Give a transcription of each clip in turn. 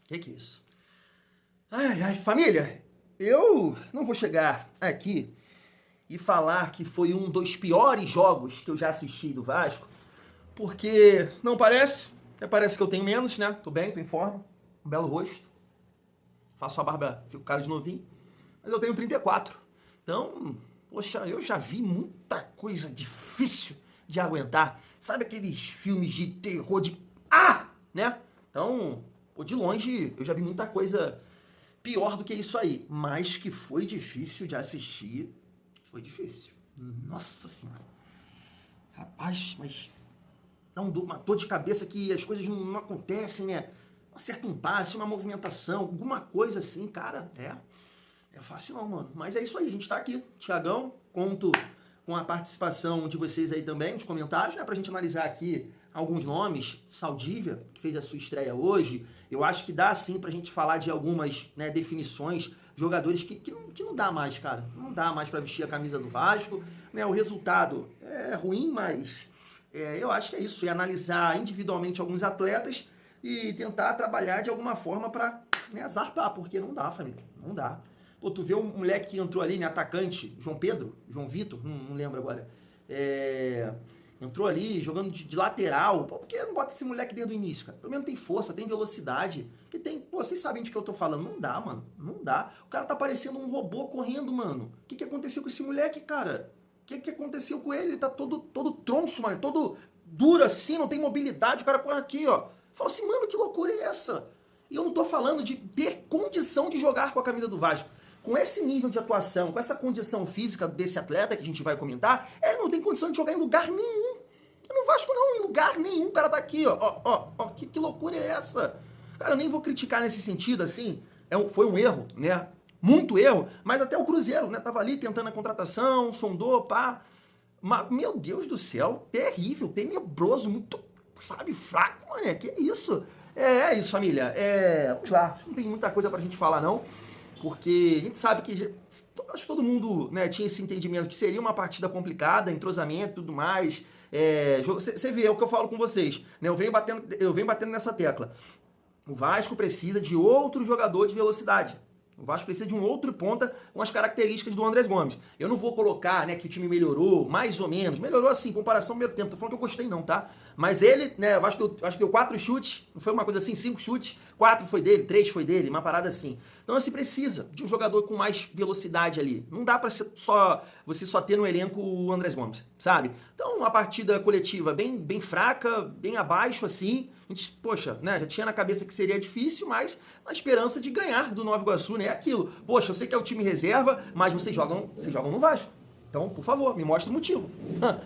Que é isso? Ai, ai, família, eu não vou chegar aqui e falar que foi um dos piores jogos que eu já assisti do Vasco, porque não parece, até parece que eu tenho menos, né? Tô bem, tô em forma, um belo rosto, faço a barba, fico cara de novinho, mas eu tenho 34. Então, poxa, eu já vi muita coisa difícil de aguentar. Sabe aqueles filmes de terror de... né? Então, pô, de longe, eu já vi muita coisa pior do que isso aí. Mas que foi difícil de assistir, foi difícil. Nossa Senhora. Rapaz, mas dá uma dor de cabeça que as coisas não acontecem, né? Acerta um passe, uma movimentação, alguma coisa assim, cara, é fácil não, mano. Mas é isso aí, a gente tá aqui. Thiagão, conto com a participação de vocês aí também, nos comentários, né? Pra gente analisar aqui alguns nomes. Saldívia, que fez a sua estreia hoje. Eu acho que dá sim pra gente falar de algumas, né, definições, jogadores que não dá mais, cara. Não dá mais pra vestir a camisa do Vasco. Né? O resultado é ruim, mas eu acho que é isso. É analisar individualmente alguns atletas e tentar trabalhar de alguma forma pra, né, zarpar, porque não dá, família. Não dá. Pô, tu vê um moleque que entrou ali, né, atacante, João Pedro, João Vitor, não lembro agora. Entrou ali, jogando de lateral. Pô, por que não bota esse moleque desde o início, cara? Pelo menos tem força, tem velocidade. Que tem. Pô, vocês sabem de que eu tô falando. Não dá, mano. Não dá. O cara tá parecendo um robô correndo, mano. O que aconteceu com esse moleque, cara? O que aconteceu com ele? Ele tá todo troncho, mano. Todo duro assim, não tem mobilidade. O cara corre aqui, ó. Fala assim, mano, que loucura é essa? E eu não tô falando de ter condição de jogar com a camisa do Vasco. Com esse nível de atuação, com essa condição física desse atleta que a gente vai comentar, ele não tem condição de jogar em lugar nenhum. No Vasco não, em lugar nenhum. O cara tá aqui, ó. Que loucura é essa? Cara, eu nem vou criticar nesse sentido, assim. Foi um erro, né? Muito erro, mas até o Cruzeiro, né? Tava ali tentando a contratação, sondou, pá. Mas, meu Deus do céu, terrível, tenebroso, muito, sabe, fraco, mano. Que isso? É isso, família. Vamos lá, não tem muita coisa pra gente falar, não. Porque a gente sabe que acho que todo mundo, né, tinha esse entendimento que seria uma partida complicada, entrosamento e tudo mais. Você vê, é o que eu falo com vocês, né? Eu venho batendo nessa tecla. O Vasco precisa de outro jogador de velocidade. O Vasco precisa de um outro ponta com as características do Andrés Gomes. Eu não vou colocar, né, que o time melhorou, mais ou menos. Melhorou assim, comparação ao primeiro tempo. Tô falando que eu gostei não, tá? Mas ele, né, eu acho que deu 4 chutes, não foi uma coisa assim, 5 chutes, 4 foi dele, 3 foi dele, uma parada assim. Então você precisa de um jogador com mais velocidade ali. Não dá pra você só ter no elenco o Andrés Gomes, sabe? Então uma partida coletiva bem fraca, bem abaixo assim. A gente, poxa, né, já tinha na cabeça que seria difícil, mas na esperança de ganhar do Nova Iguaçu, né? É aquilo. Poxa, eu sei que é o time reserva, mas vocês jogam no Vasco. Então, por favor, me mostra o motivo.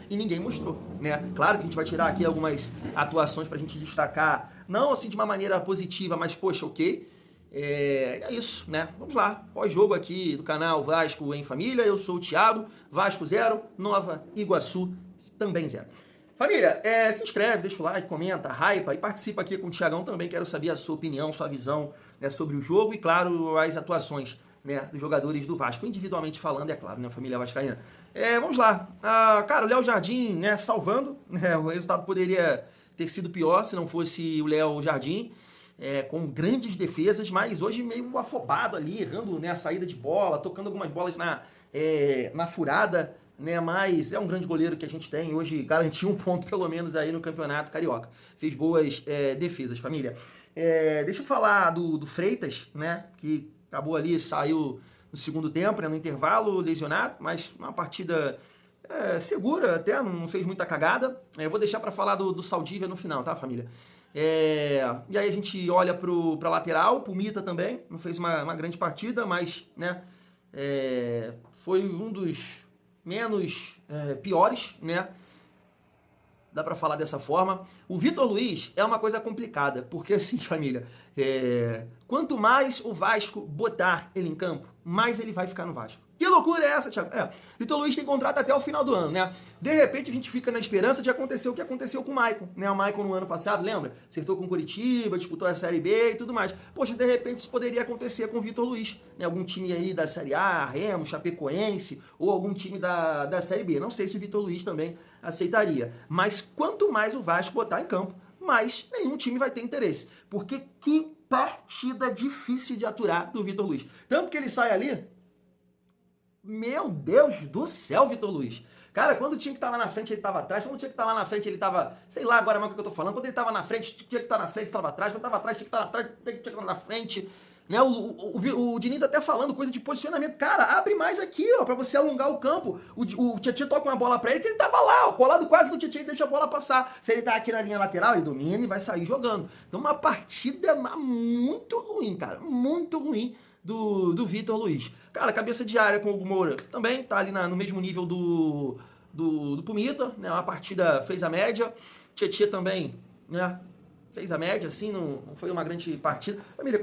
E ninguém mostrou, né? Claro que a gente vai tirar aqui algumas atuações pra gente destacar, não assim de uma maneira positiva, mas poxa, ok. É isso, né? Vamos lá. Pós-jogo aqui do canal Vasco em Família. Eu sou o Thiago. Vasco 0, Nova Iguaçu também 0. Família, se inscreve, deixa o like, comenta, hypa e participa aqui com o Thiagão também. Quero saber a sua opinião, sua visão, né, sobre o jogo e, claro, as atuações, né, dos jogadores do Vasco. Individualmente falando, é claro, né, família vascaína. Vamos lá. Cara, o Léo Jardim, né, salvando. Né, o resultado poderia ter sido pior se não fosse o Léo Jardim. Com grandes defesas, mas hoje meio afobado ali, errando, né, a saída de bola, tocando algumas bolas na furada, né, mas é um grande goleiro que a gente tem, hoje garantiu um ponto pelo menos aí no Campeonato Carioca. Fez boas defesas, família. Deixa eu falar do Freitas, né, que acabou ali, saiu no segundo tempo, né, no intervalo, lesionado, mas uma partida segura até, não fez muita cagada. Eu vou deixar para falar do Saldívia no final, tá, família? E aí a gente olha pra lateral, pro Mita também, não fez uma grande partida, mas, né, foi um dos menos piores, né, dá pra falar dessa forma. O Vitor Luiz é uma coisa complicada, porque assim, família, quanto mais o Vasco botar ele em campo, mais ele vai ficar no Vasco. Que loucura é essa, Thiago? Vitor Luiz tem contrato até o final do ano, né? De repente a gente fica na esperança de acontecer o que aconteceu com o Maicon, né? O Maicon no ano passado, lembra? Acertou com o Curitiba, disputou a Série B e tudo mais. Poxa, de repente isso poderia acontecer com o Vitor Luiz, né? Algum time aí da Série A, Remo, Chapecoense, ou algum time da Série B. Não sei se o Vitor Luiz também aceitaria. Mas quanto mais o Vasco botar em campo, mais nenhum time vai ter interesse. Porque que partida difícil de aturar do Vitor Luiz. Tanto que ele sai ali, meu Deus do céu, Vitor Luiz. Cara, quando tinha que estar lá na frente, ele estava atrás. Quando tinha que estar lá na frente, ele estava... Sei lá agora mais o que eu tô falando. Quando ele estava na frente, tinha que estar na frente, estava atrás. Quando estava atrás, tinha que estar atrás, tinha que estar na frente. Né? O Diniz até falando coisa de posicionamento. Cara, abre mais aqui, ó, pra você alongar o campo. O Tietchan toca uma bola pra ele, que ele tava lá, ó, colado quase no Tietchan e deixa a bola passar. Se ele tá aqui na linha lateral, ele domina e vai sair jogando. Então uma partida muito ruim, cara. Muito ruim do Vitor Luiz. Cara, cabeça de área com o Hugo Moura também tá ali no mesmo nível do Pumita, né? Uma partida fez a média. Tietchan também, né? Fez a média, assim, não foi uma grande partida. Família,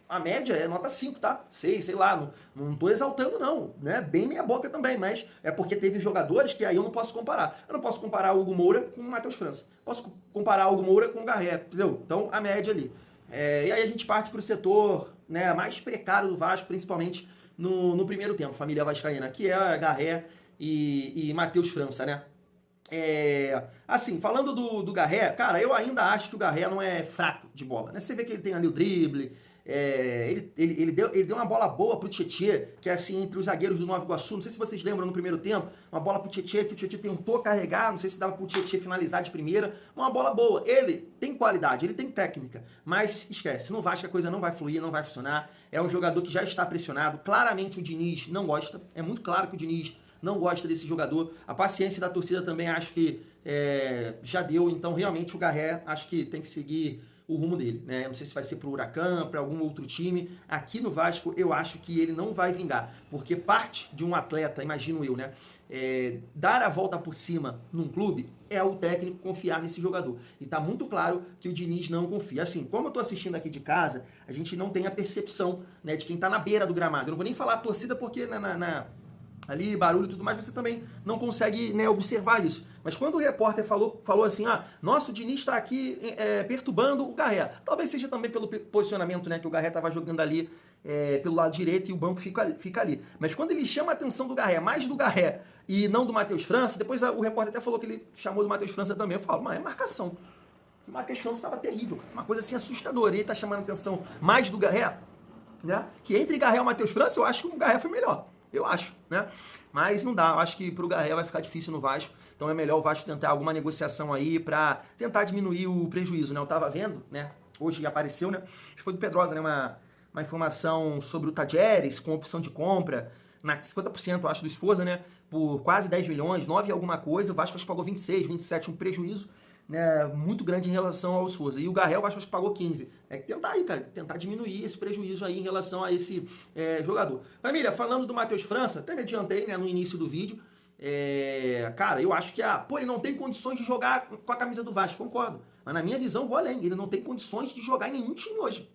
a média é nota 5, tá? 6, sei lá, não tô exaltando não, né? Bem meia boca também, mas é porque teve jogadores que aí eu não posso comparar. Eu não posso comparar o Hugo Moura com o Matheus França. Posso comparar o Hugo Moura com o Garré, entendeu? Então, a média ali. E aí a gente parte pro setor, né, mais precário do Vasco, principalmente no primeiro tempo, família vascaína, que é Garré e Matheus França, né? Assim, falando do Garré, cara, eu ainda acho que o Garré não é fraco de bola, né? Você vê que ele tem ali o drible, ele deu uma bola boa pro Tietchan, que é assim, entre os zagueiros do Nova Iguaçu, não sei se vocês lembram no primeiro tempo, uma bola pro Tietchan, que o Tietchan tentou carregar, não sei se dava pro Tietchan finalizar de primeira, uma bola boa. Ele tem qualidade, ele tem técnica, mas esquece, no Vasco a coisa não vai fluir, não vai funcionar, é um jogador que já está pressionado, claramente o Diniz não gosta, é muito claro que o Diniz não gosta desse jogador. A paciência da torcida também acho que já deu. Então, realmente, o Garré acho que tem que seguir o rumo dele, né? Não sei se vai ser pro Huracan, para algum outro time. Aqui no Vasco, eu acho que ele não vai vingar. Porque parte de um atleta, imagino eu, né? Dar a volta por cima num clube é o técnico confiar nesse jogador. E tá muito claro que o Diniz não confia. Assim, como eu tô assistindo aqui de casa, a gente não tem a percepção, né, de quem tá na beira do gramado. Eu não vou nem falar a torcida porque ali, barulho e tudo mais, você também não consegue, né, observar isso. Mas quando o repórter falou assim, nossa, o Diniz está aqui perturbando o Garré. Talvez seja também pelo posicionamento, né, que o Garré estava jogando ali pelo lado direito e o banco fica ali. Mas quando ele chama a atenção do Garré, mais do Garré e não do Matheus França, depois o repórter até falou que ele chamou do Matheus França também. Eu falo, mas é marcação. O Matheus França estava terrível. Uma coisa assim assustadora. Ele está chamando a atenção mais do Garré, né? Que entre Garré e o Matheus França, eu acho que o Garré foi melhor. Eu acho, né? Mas não dá, eu acho que pro Garré vai ficar difícil no Vasco, então é melhor o Vasco tentar alguma negociação aí pra tentar diminuir o prejuízo, né? Eu tava vendo, né? Hoje apareceu, né? Acho que foi do Pedrosa, né? Uma informação sobre o Tadjeres com opção de compra, na 50%, eu acho, do Esposa, né? Por quase 10 milhões, 9 e alguma coisa, o Vasco acho que pagou 26, 27, um prejuízo, né, muito grande em relação ao Esposa. E o Garré, eu acho que pagou 15. É que tentar aí, cara, tentar diminuir esse prejuízo aí em relação a esse jogador. Família, falando do Matheus França, até me adiantei, né, no início do vídeo. Cara, eu acho que ele não tem condições de jogar com a camisa do Vasco, concordo. Mas na minha visão, vou além. Ele não tem condições de jogar em nenhum time hoje.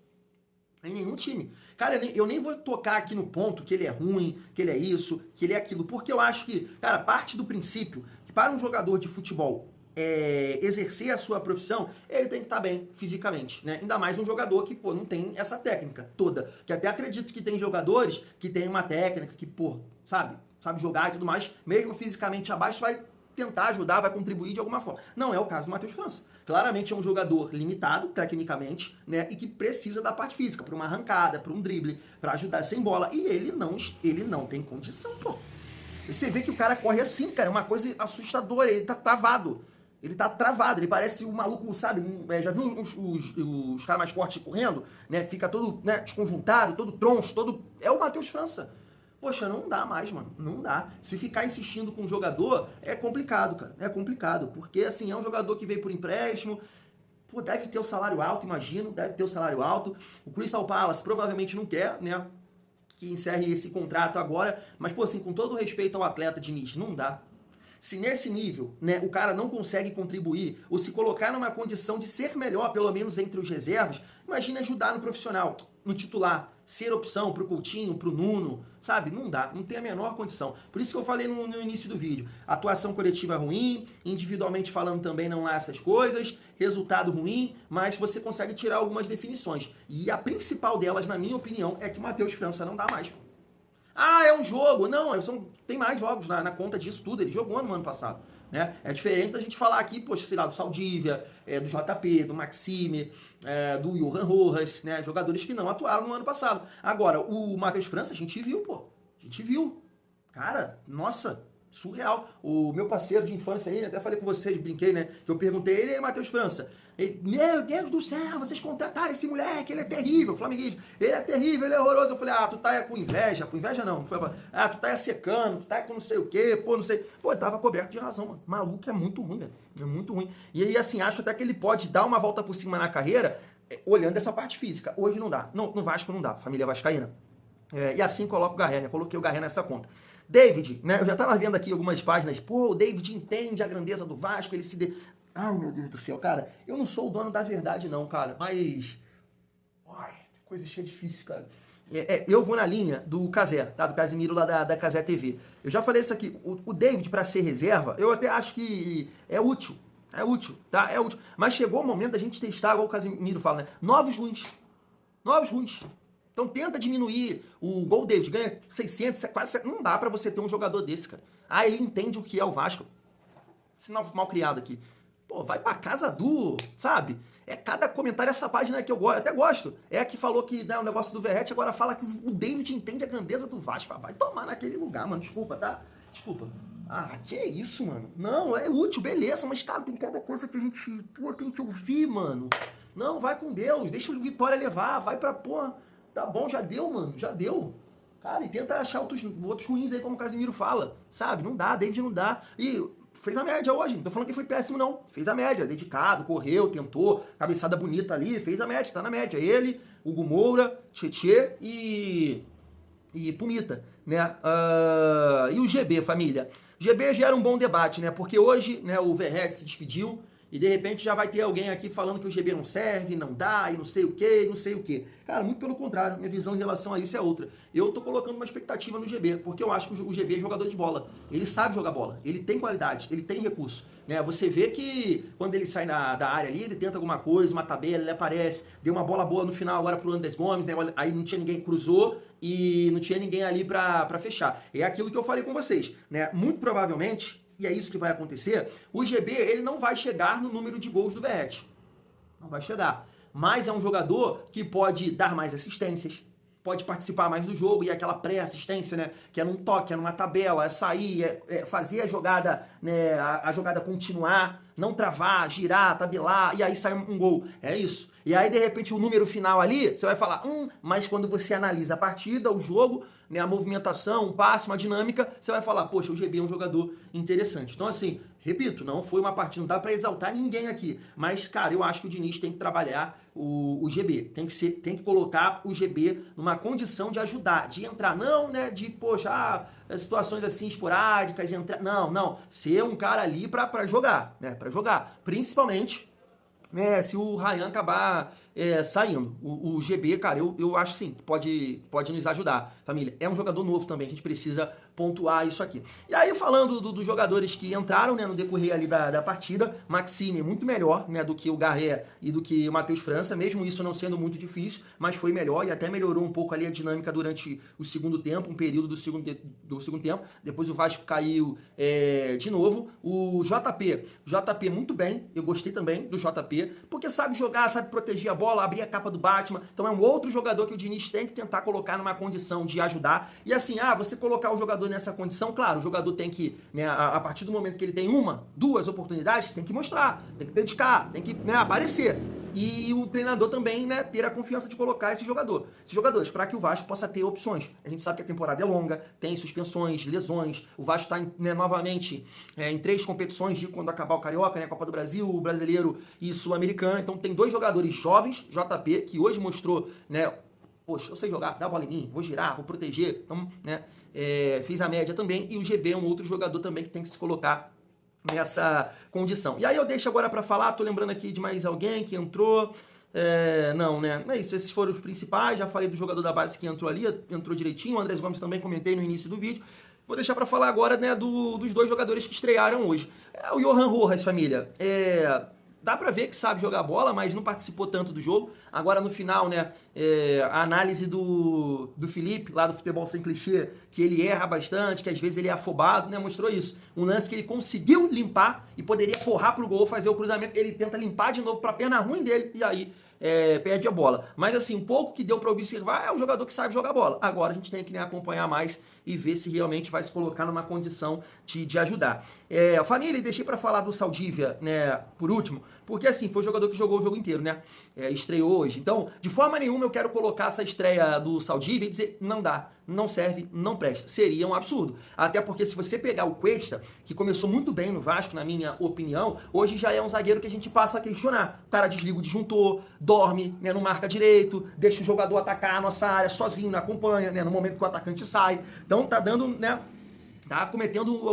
Em nenhum time. Cara, eu nem vou tocar aqui no ponto que ele é ruim, que ele é isso, que ele é aquilo. Porque eu acho que, cara, parte do princípio que para um jogador de futebol exercer a sua profissão, ele tem que estar bem fisicamente, né? Ainda mais um jogador que, não tem essa técnica toda. Que até acredito que tem jogadores que tem uma técnica que, sabe jogar e tudo mais, mesmo fisicamente abaixo, vai tentar ajudar, vai contribuir de alguma forma. Não é o caso do Matheus França. Claramente é um jogador limitado, tecnicamente, né? E que precisa da parte física, para uma arrancada, para um drible, para ajudar sem bola. E ele não tem condição, pô. E você vê que o cara corre assim, cara, é uma coisa assustadora, ele tá travado. Ele tá travado, ele parece um maluco, sabe? Já viu os caras mais fortes correndo? Né? Fica todo, né, desconjuntado, todo troncho, todo... É o Matheus França. Poxa, não dá mais, mano. Não dá. Se ficar insistindo com o jogador, é complicado, cara. É complicado. Porque, assim, é um jogador que veio por empréstimo. Deve ter o salário alto, imagino. Deve ter o salário alto. O Crystal Palace provavelmente não quer, né? Que encerre esse contrato agora. Mas, assim, com todo respeito ao atleta Diniz, não dá. Se nesse nível, né, o cara não consegue contribuir ou se colocar numa condição de ser melhor, pelo menos entre os reservas, imagina ajudar no profissional, no titular, ser opção pro Coutinho, pro Nuno, sabe? Não dá, não tem a menor condição. Por isso que eu falei no início do vídeo, atuação coletiva ruim, individualmente falando também não há essas coisas, resultado ruim, mas você consegue tirar algumas definições. E a principal delas, na minha opinião, é que o Matheus França não dá mais. É um jogo. Não, tem mais jogos na conta disso tudo. Ele jogou no ano passado. né? É diferente da gente falar aqui, poxa, sei lá, do Saldívia, do JP, do Maxime, do Johan Rojas, né? Jogadores que não atuaram no ano passado. Agora, o Matheus França, a gente viu, pô. A gente viu. Cara, nossa, surreal. O meu parceiro de infância aí, até falei com vocês, brinquei, né? Que eu perguntei, ele é Matheus França. Ele, meu Deus do céu, vocês contrataram esse moleque, ele é terrível, flamenguista. Ele é terrível, ele é horroroso. Eu falei, tu tá com inveja não. Foi, tu tá secando, tu tá com não sei o quê, pô, não sei. Pô, ele tava coberto de razão, mano. Maluco é muito ruim, velho. É muito ruim. E aí, assim, acho até que ele pode dar uma volta por cima na carreira, olhando essa parte física. Hoje não dá. No Vasco não dá, família vascaína. E assim coloco o Garré, né? Coloquei o Garré nessa conta. David, né? Eu já tava vendo aqui algumas páginas. Pô, o David entende a grandeza do Vasco, ele se... Ai, meu Deus do céu, cara. Eu não sou o dono da verdade, não, cara. Mas... Ai, coisa cheia difícil, cara. Eu vou na linha do Casé, tá? Do Casimiro lá da Casé TV. Eu já falei isso aqui. O David, pra ser reserva, eu até acho que é útil. É útil, tá? É útil. Mas chegou o momento da gente testar, igual o Casimiro fala, né? Novos ruins. Novos ruins. Então tenta diminuir. O Gol David ganha 600, quase... Não dá pra você ter um jogador desse, cara. Ele entende o que é o Vasco. Sinal mal criado aqui. Pô, vai pra casa do... Sabe? Cada comentário essa página que eu até gosto. É a que falou que, né, o negócio do Verratti, agora fala que o David entende a grandeza do Vasco. Vai tomar naquele lugar, mano. Desculpa, tá? Desculpa. Que é isso, mano? Não, é útil, beleza, mas, cara, tem cada coisa que a gente, tem que ouvir, mano. Não, vai com Deus. Deixa o Vitória levar. Vai pra, tá bom, já deu, mano. Já deu. Cara, e tenta achar outros ruins aí, como o Casimiro fala. Sabe? Não dá, David não dá. E... fez a média hoje, não tô falando que foi péssimo não, fez a média, dedicado, correu, tentou, cabeçada bonita ali, fez a média, tá na média, ele, Hugo Moura, Tietê e Pumita, né, e o GB, família, GB gera um bom debate, né, porque hoje, né, o Verratti se despediu, e de repente já vai ter alguém aqui falando que o GB não serve, não dá, e não sei o que, não sei o que. Cara, muito pelo contrário, minha visão em relação a isso é outra. Eu tô colocando uma expectativa no GB, porque eu acho que o GB é jogador de bola. Ele sabe jogar bola, ele tem qualidade, ele tem recurso. Né? Você vê que quando ele sai da área ali, ele tenta alguma coisa, uma tabela, ele aparece, deu uma bola boa no final agora pro Andrés Gomes, né? Aí não tinha ninguém, cruzou e não tinha ninguém ali pra fechar. É aquilo que eu falei com vocês, né? Muito provavelmente... e é isso que vai acontecer, o GB ele não vai chegar no número de gols do Verratti. Não vai chegar. Mas é um jogador que pode dar mais assistências, pode participar mais do jogo, e aquela pré-assistência, né? Que é num toque, é numa tabela, é sair, fazer a jogada, né? A jogada continuar, não travar, girar, tabelar, e aí sai um gol. É isso. E aí, de repente, o número final ali, você vai falar, mas quando você analisa a partida, o jogo, né, a movimentação, um passe, uma dinâmica, você vai falar, poxa, o GB é um jogador interessante. Então, assim, repito, não foi uma partida, não dá pra exaltar ninguém aqui, mas, cara, eu acho que o Diniz tem que trabalhar o GB, tem que colocar o GB numa condição de ajudar, de entrar, não, né, de, poxa, situações assim esporádicas, entrar, não, ser um cara ali pra jogar, né, pra jogar, principalmente... se o Ryan acabar saindo. O GB, cara, eu acho sim, que pode nos ajudar, família. É um jogador novo também, que a gente precisa pontuar isso aqui. E aí, falando dos jogadores que entraram, né, no decorrer ali da partida, Maxime muito melhor, né, do que o Garré e do que o Matheus França, mesmo isso não sendo muito difícil, mas foi melhor e até melhorou um pouco ali a dinâmica durante o segundo tempo, um período do segundo tempo. Depois o Vasco caiu de novo. O JP muito bem, eu gostei também do JP, porque sabe jogar, sabe proteger a bola, abrir a capa do Batman, então é um outro jogador que o Diniz tem que tentar colocar numa condição de ajudar, e assim, você colocar o jogador nessa condição, claro, o jogador tem que, né, a partir do momento que ele tem uma, duas oportunidades, tem que mostrar, tem que dedicar, tem que, né, aparecer, e o treinador também, né, ter a confiança de colocar esses jogadores, para que o Vasco possa ter opções. A gente sabe que a temporada é longa, tem suspensões, lesões, o Vasco está, né, novamente em 3 competições de quando acabar o Carioca, né, Copa do Brasil, o Brasileiro e Sul-Americano, então tem 2 jogadores jovens, JP, que hoje mostrou, né, poxa, eu sei jogar, dá a bola em mim, vou girar, vou proteger, então, né, fez a média também, e o GB é um outro jogador também que tem que se colocar nessa condição. E aí eu deixo agora para falar, tô lembrando aqui de mais alguém que entrou, não, né, é isso, esses foram os principais, já falei do jogador da base que entrou ali, entrou direitinho, o Andrés Gomes também comentei no início do vídeo. Vou deixar para falar agora, né, dos 2 jogadores que estrearam hoje. O Johan Rojas, família, dá pra ver que sabe jogar bola, mas não participou tanto do jogo. Agora no final, né, a análise do Felipe, lá do Futebol Sem Clichê, que ele erra bastante, que às vezes ele é afobado, né, mostrou isso. Um lance que ele conseguiu limpar e poderia porrar pro gol, fazer o cruzamento, ele tenta limpar de novo pra perna ruim dele, e aí perde a bola. Mas assim, um pouco que deu pra observar é um jogador que sabe jogar bola. Agora a gente tem que, né, acompanhar mais e ver se realmente vai se colocar numa condição de ajudar. Família, deixei para falar do Saldívia, né, por último, porque assim, foi o jogador que jogou o jogo inteiro, né? Estreou hoje. Então, de forma nenhuma eu quero colocar essa estreia do Saldívia e dizer, não dá, não serve, não presta. Seria um absurdo. Até porque se você pegar o Cuesta, que começou muito bem no Vasco, na minha opinião, hoje já é um zagueiro que a gente passa a questionar. O cara desliga o disjuntor, dorme, né, não marca direito, deixa o jogador atacar a nossa área sozinho, não acompanha, né, no momento que o atacante sai. Então tá dando, né, tá cometendo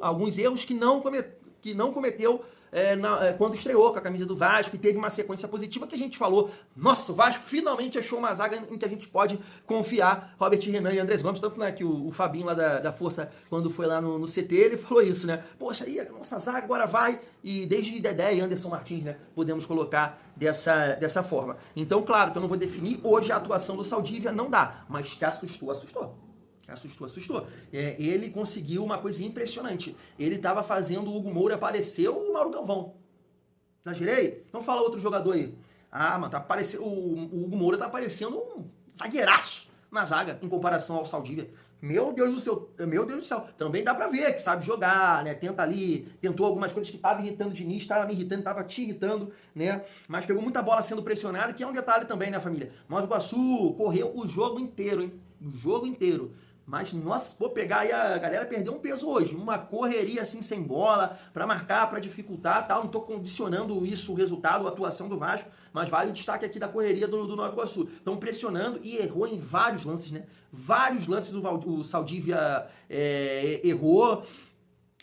alguns erros que não cometeu quando estreou com a camisa do Vasco e teve uma sequência positiva que a gente falou, nossa, o Vasco finalmente achou uma zaga em que a gente pode confiar, Robert Renan e Andrés Gomes, tanto, né, que o Fabinho lá da Força, quando foi lá no CT, ele falou isso, né, poxa, aí a nossa zaga agora vai, e desde Dedé e Anderson Martins, né, podemos colocar dessa forma. Então, claro que eu não vou definir hoje a atuação do Saldívia, não dá, mas que assustou. Assustou. Ele conseguiu uma coisa impressionante. Ele estava fazendo o Hugo Moura aparecer o Mauro Galvão. Exagerei? Então fala outro jogador aí. Mano, tá aparecendo, o Hugo Moura tá aparecendo um zagueiraço na zaga em comparação ao Saldívia. Meu Deus do céu. Também dá pra ver que sabe jogar, né? Tenta ali, tentou algumas coisas que estavam irritando o Diniz, estava me irritando, estava te irritando, né? Mas pegou muita bola sendo pressionada, que é um detalhe também, né, família? Nova Iguaçu correu o jogo inteiro, hein? O jogo inteiro. Mas, nossa, vou pegar aí, a galera perdeu um peso hoje. Uma correria assim, sem bola, para marcar, para dificultar, tal. Não tô condicionando isso, o resultado, a atuação do Vasco, mas vale o destaque aqui da correria do Nova Iguaçu. Estão pressionando e errou em vários lances, né? Vários lances o Saldívia errou.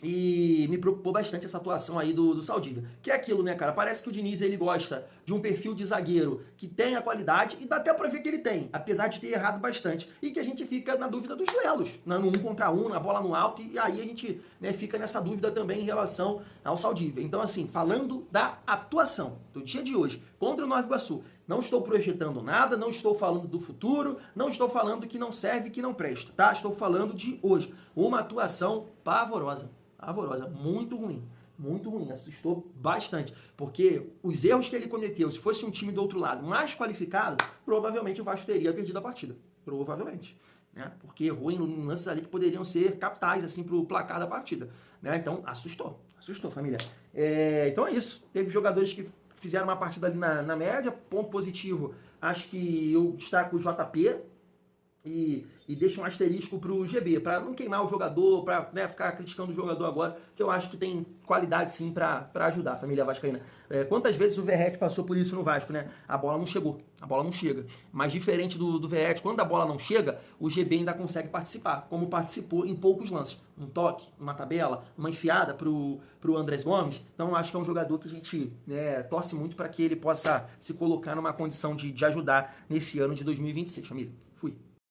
E me preocupou bastante essa atuação aí do Saldívia. Que é aquilo, né, cara? Parece que o Diniz, ele gosta de um perfil de zagueiro que tem a qualidade, e dá até pra ver que ele tem, apesar de ter errado bastante. E que a gente fica na dúvida dos duelos, no 1 contra 1, na bola no alto, e aí a gente, né, fica nessa dúvida também em relação ao Saldívia. Então, assim, falando da atuação do dia de hoje contra o Nova Iguaçu, não estou projetando nada, não estou falando do futuro, não estou falando que não serve, que não presta, tá? Estou falando de hoje. Uma atuação pavorosa, muito ruim, assustou bastante, porque os erros que ele cometeu, se fosse um time do outro lado mais qualificado, provavelmente o Vasco teria perdido a partida, provavelmente, né? Porque errou em lances ali que poderiam ser capitais, assim, pro placar da partida, né? Então, assustou, família. Então é isso, teve jogadores que fizeram uma partida ali na média, ponto positivo, acho que eu destaco o JP, e deixa um asterisco pro GB, para não queimar o jogador, para, né, ficar criticando o jogador agora, que eu acho que tem qualidade sim para ajudar a família vascaína. Quantas vezes o Verratti passou por isso no Vasco, né? A bola não chegou, a bola não chega. Mas diferente do Verratti, quando a bola não chega, o GB ainda consegue participar, como participou em poucos lances. Um toque, uma tabela, uma enfiada pro Andrés Gomes. Então acho que é um jogador que a gente, né, torce muito para que ele possa se colocar numa condição de ajudar nesse ano de 2026, família.